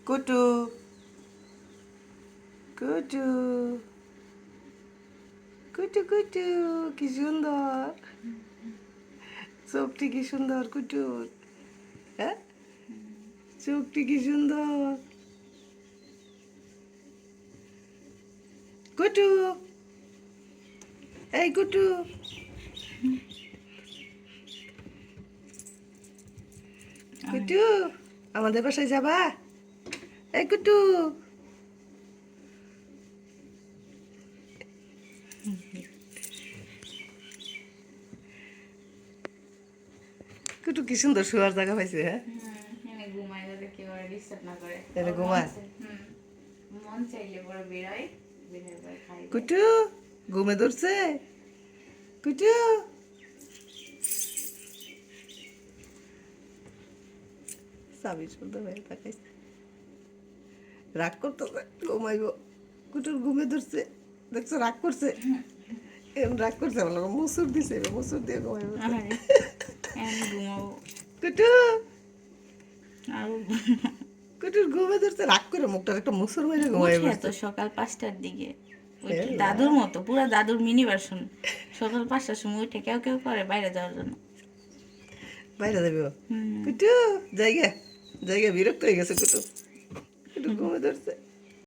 কুটু কুটু কুটু কুটু কি সুন্দর চোখটি কি সুন্দর কুটুর হ্যাঁ চোখটি কি সুন্দর কুটু এই কুটু কুটু আমাদের বাসায় যাবা এই কুটু কুটু কি সুন্দর শোয়ার জায়গা পাইছে হ্যাঁ ঘুমায় যাতে কেউ আর ডিস্টার্ব না করে এটা ঘুমায় মন চাইলে পরে বেরোয় বেরোয় পরে খাই কুটু ঘুমে ধরছে কুটু সাবি সুন্দর হয়ে তাকাইছে রাগ করতো ঘুমাইব কুটুর ঘুমে ধরছে দেখছো রাগ করছে এরম রাগ করছে আমার মুসুর দিছে মুসুর দিয়ে ঘুমাইব ঘুমাবো কুটু আর কুটুর ঘুমে ধরছে রাগ করে মুখটার একটা মুসুর মেরে ঘুমাইব উঠে তো সকাল 5টার দিকে দাদুর মতো পুরা দাদুর মিনি ভার্সন সকাল 5টার সময় উঠে কেউ কেউ করে বাইরে যাওয়ার জন্য বাইরে যাবি কুটু জায়গা জায়গা বিরক্ত হয়ে গেছে কুটু কুটু ঘুমে ধরছে